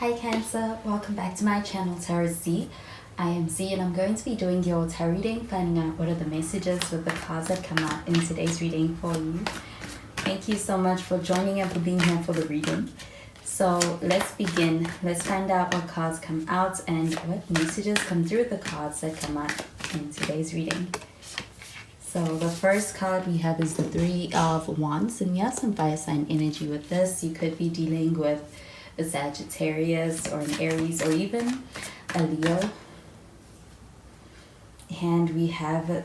Hi Cancer, welcome back to my channel Tarot Z. I am Z and I'm going to be doing your tarot reading, finding out what are the messages with the cards that come out in today's reading for you. Thank you so much for joining and for being here for the reading. So let's begin. Let's find out what cards come out and what messages come through the cards that come out in today's reading. So the first card we have is the Three of Wands, and we have some fire sign energy with this. You could be dealing with a Sagittarius or an Aries or even a Leo. And we have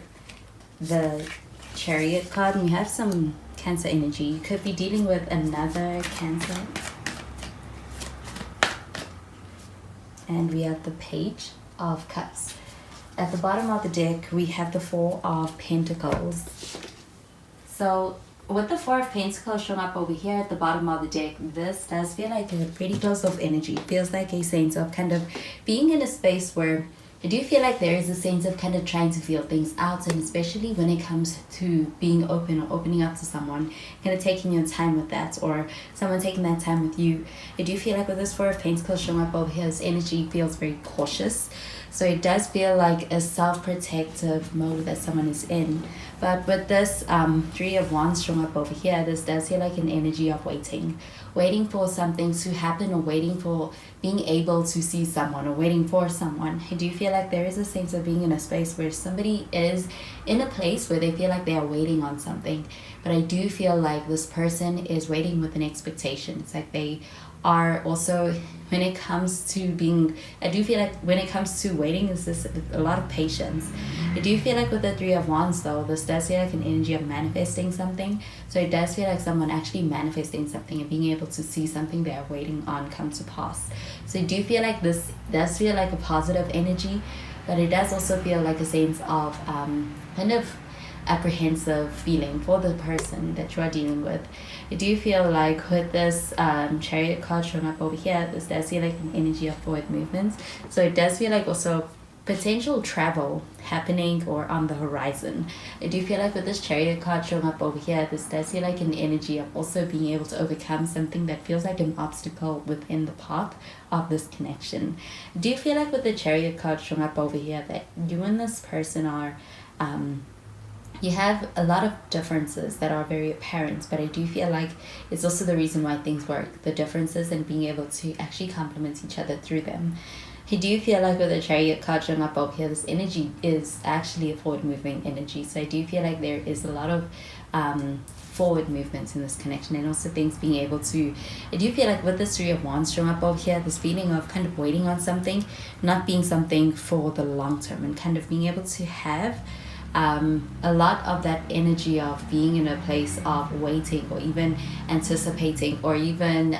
the Chariot card, and we have some Cancer energy. You could be dealing with another Cancer. And we have the Page of Cups. At the bottom of the deck, we have the Four of Pentacles. So with the Four of Pentacles showing up over here at the bottom of the deck, this does feel like a pretty close off energy. It feels like a sense of kind of being in a space where I do feel like there is a sense of kind of trying to feel things out, and especially when it comes to being open or opening up to someone, kind of taking your time with that, or someone taking that time with you. I do feel like with this Four of Pentacles showing up over here, this energy feels very cautious. So it does feel like a self-protective mode that someone is in. But with this Three of Wands showing up over here, this does feel like an energy of waiting. Waiting for something to happen, or waiting for being able to see someone, or waiting for someone. I do feel like there is a sense of being in a space where somebody is in a place where they feel like they are waiting on something. But I do feel like this person is waiting with an expectation. It's like they are also, when it comes to being, I do feel like when it comes to waiting, is this a lot of patience. I do feel like with the Three of Wands though, this does feel like an energy of manifesting something. So it does feel like someone actually manifesting something and being able to see something they are waiting on come to pass. So I do feel like this does feel like a positive energy, but it does also feel like a sense of kind of apprehensive feeling for the person that you are dealing with. I do feel like with this Chariot card showing up over here, this does feel like an energy of forward movements. So it does feel like also potential travel happening or on the horizon. I do feel like with this Chariot card showing up over here, this does feel like an energy of also being able to overcome something that feels like an obstacle within the path of this connection. I do feel like with the Chariot card showing up over here that you and this person are you have a lot of differences that are very apparent, but I do feel like it's also the reason why things work, the differences, and being able to actually complement each other through them. I do feel like with the Chariot card showing up over here, this energy is actually a forward moving energy. So I do feel like there is a lot of forward movements in this connection, and also things being able to, I do feel like with this Three of Wands showing up over here, this feeling of kind of waiting on something, not being something for the long term, and kind of being able to have a lot of that energy of being in a place of waiting, or even anticipating, or even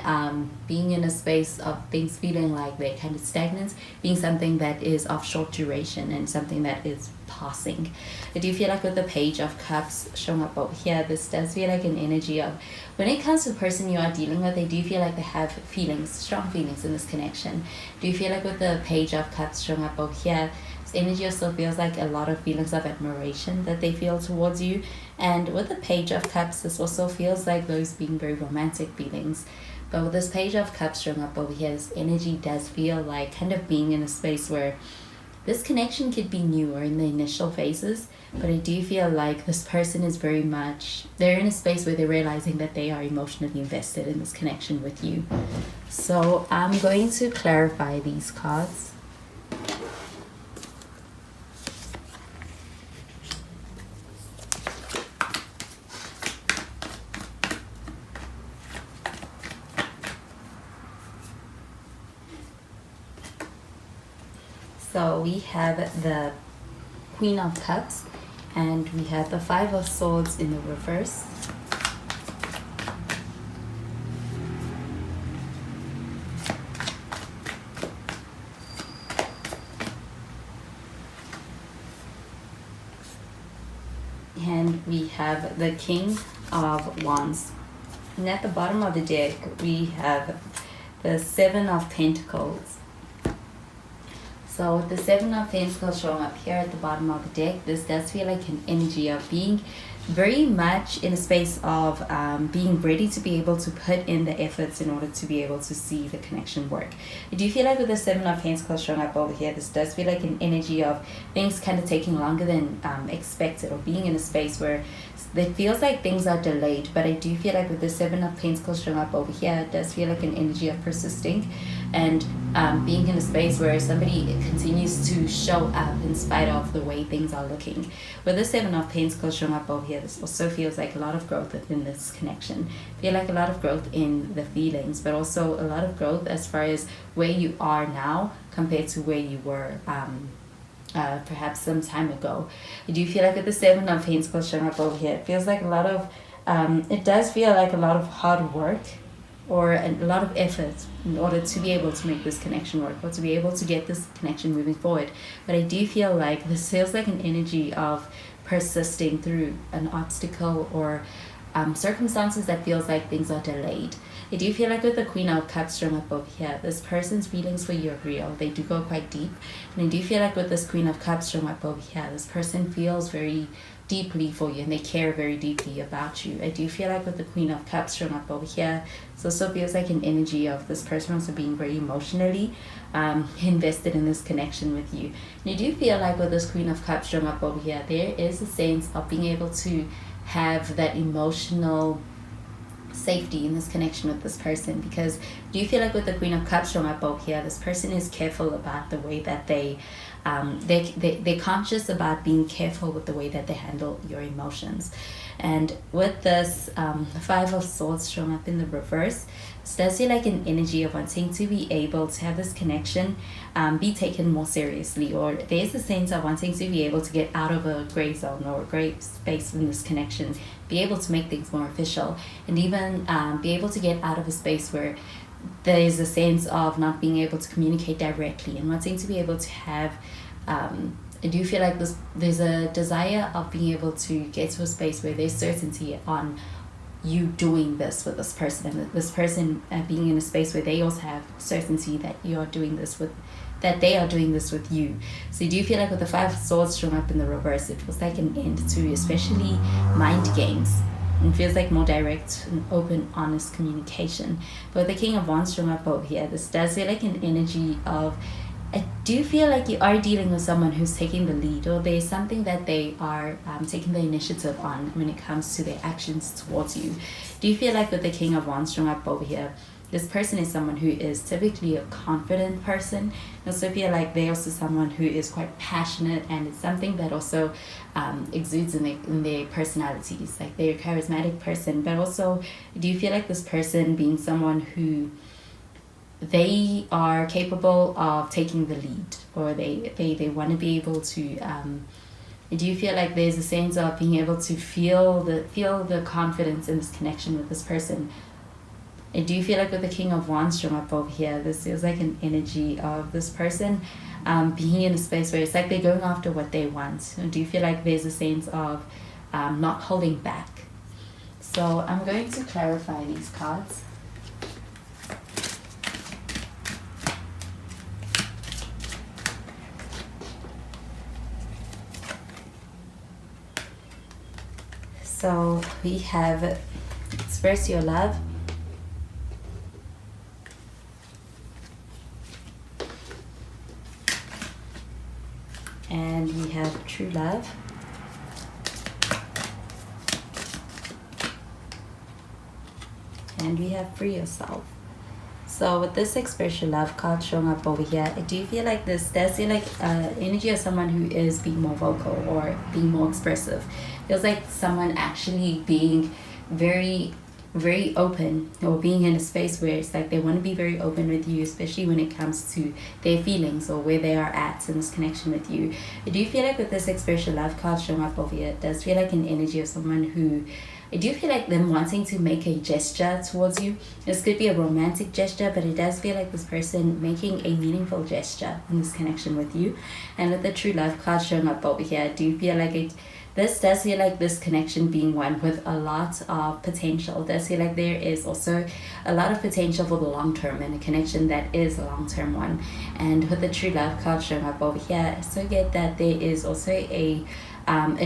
being in a space of things feeling like they're kind of stagnant, being something that is of short duration and something that is passing. I do feel like with the Page of Cups showing up over here, this does feel like an energy of, when it comes to the person you are dealing with, they do feel like they have feelings, strong feelings in this connection. Do you feel like with the Page of Cups showing up over here, energy also feels like a lot of feelings of admiration that they feel towards you. And with the Page of Cups, this also feels like those being very romantic feelings. But with this Page of Cups showing up over here, this energy does feel like kind of being in a space where this connection could be new or in the initial phases, but I do feel like this person is very much, they're in a space where they're realizing that they are emotionally invested in this connection with you. So I'm going to clarify these cards. So we have the Queen of Cups, and we have the Five of Swords in the reverse. And we have the King of Wands. And at the bottom of the deck, we have the Seven of Pentacles. So the Seven of Pentacles showing up here at the bottom of the deck, this does feel like an energy of being very much in a space of being ready to be able to put in the efforts in order to be able to see the connection work. I do feel like with the Seven of Pentacles showing up over here, this does feel like an energy of things kind of taking longer than expected, or being in a space where it feels like things are delayed. But I do feel like with the Seven of Pentacles showing up over here, it does feel like an energy of persisting and being in a space where somebody continues to show up in spite of the way things are looking. With the Seven of Pentacles showing up over here, this also feels like a lot of growth within this connection. Feel like a lot of growth in the feelings, but also a lot of growth as far as where you are now compared to where you were perhaps some time ago. I do feel like with the Seven of Pentacles showing up over here, it feels like a lot of it does feel like a lot of hard work or a lot of effort in order to be able to make this connection work, or to be able to get this connection moving forward. But I do feel like this feels like an energy of persisting through an obstacle or circumstances that feels like things are delayed. I do feel like with the Queen of Cups showing up over here, this person's feelings for you are real. They do go quite deep. And I do feel like with this Queen of Cups showing up over here, this person feels very deeply for you and they care very deeply about you. I do feel like with the Queen of Cups showing up over here, it also feels like an energy of this person also being very emotionally invested in this connection with you. And I do feel like with this Queen of Cups showing up over here, there is a sense of being able to have that emotional safety in this connection with this person, because do you feel like with the Queen of Cups showing up over here, this person is careful about the way that they're conscious about being careful with the way that they handle your emotions. And with this Five of Swords showing up in the reverse, this does feel like an energy of wanting to be able to have this connection be taken more seriously, or there's a sense of wanting to be able to get out of a gray zone or a gray space in this connection, be able to make things more official, and even be able to get out of a space where there's a sense of not being able to communicate directly and wanting to be able to have I do feel like there's a desire of being able to get to a space where there's certainty on you doing this with this person, and this person being in a space where they also have certainty that you're doing this with, that they are doing this with you. So you do feel like with the Five of Swords showing up in the reverse, it feels like an end to especially mind games. It feels like more direct and open, honest communication. But with the King of Wands showing up over here, this does feel like an energy of, I do feel like you are dealing with someone who's taking the lead, or there's something that they are taking the initiative on when it comes to their actions towards you. Do you feel like with the King of Wands showing up over here, this person is someone who is typically a confident person. I also feel like they're also someone who is quite passionate, and it's something that also exudes in their personalities. Like they're a charismatic person, but also do you feel like this person being someone who they are capable of taking the lead, or they want to be able to do you feel like there's a sense of being able to feel the confidence in this connection with this person? I do feel like with the King of Wands showing up over here, this feels like an energy of this person being in a space where it's like they're going after what they want. I do feel like there's a sense of not holding back. So I'm going to clarify these cards. So we have express your love, and we have true love, and we have free yourself. So with this express your love card showing up over here, I do feel like this does feel like energy of someone who is being more vocal or being more expressive. Feels like someone actually being very, very open, or being in a space where it's like they want to be very open with you, especially when it comes to their feelings or where they are at in this connection with you. I do feel like with this express your love card showing up over here, it does feel like an energy of someone who, I do feel like them wanting to make a gesture towards you. This could be a romantic gesture, but it does feel like this person making a meaningful gesture in this connection with you. And with the true love card showing up over here, I do feel like this does feel like this connection being one with a lot of potential. It does feel like there is also a lot of potential for the long term, and a connection that is a long term one. And with the true love card showing up over here, I so get that there is also a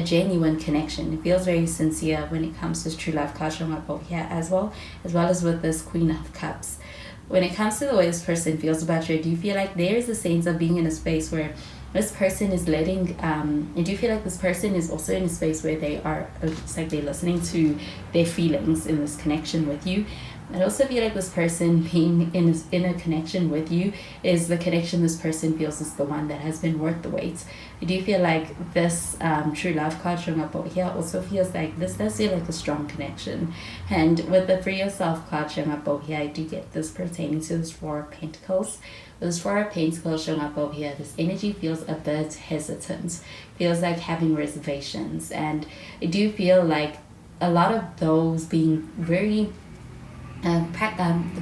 genuine connection. It feels very sincere when it comes to true love card showing up over here as well as with this Queen of Cups. When it comes to the way this person feels about you, I do feel like there is a sense of being in a space where this person is letting, I do feel like this person is also in a space where they are, it's like they're listening to their feelings in this connection with you. I also feel like this person being in a connection with you is the connection this person feels is the one that has been worth the wait. I do feel like this true love card showing up over here also feels like this does feel like a strong connection. And with the free yourself card showing up over here, I do get this pertaining to this Four of Pentacles. With this Four of Pentacles showing up over here, this energy feels a bit hesitant, feels like having reservations, and I do feel like a lot of those being very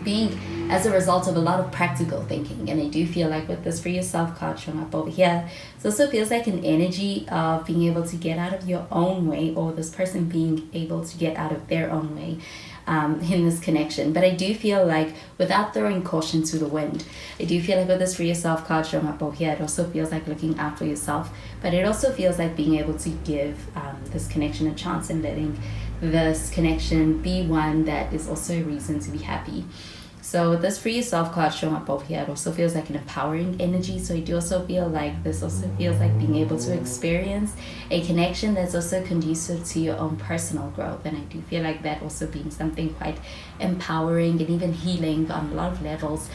being as a result of a lot of practical thinking. And I do feel like with this free yourself card showing up over here, it also feels like an energy of being able to get out of your own way, or this person being able to get out of their own way in this connection. But I do feel like, without throwing caution to the wind, I do feel like with this free yourself card showing up over here, it also feels like looking out for yourself, but it also feels like being able to give this connection a chance and letting this connection be one that is also a reason to be happy. So with this free yourself card showing up over here, it also feels like an empowering energy. So I do also feel like this also feels like being able to experience a connection that's also conducive to your own personal growth. And I do feel like that also being something quite empowering and even healing on a lot of levels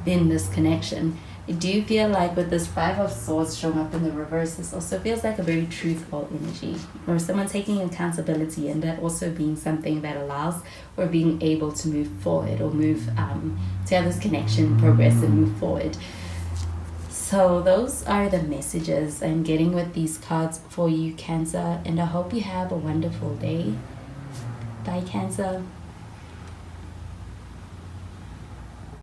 in this connection. I do feel like with this Five of Swords showing up in the reverse, this also feels like a very truthful energy, or someone taking accountability, and that also being something that allows or being able to move forward, or move to have this connection progress and move forward. So those are the messages I'm getting with these cards for you, Cancer, and I hope you have a wonderful day. Bye, Cancer.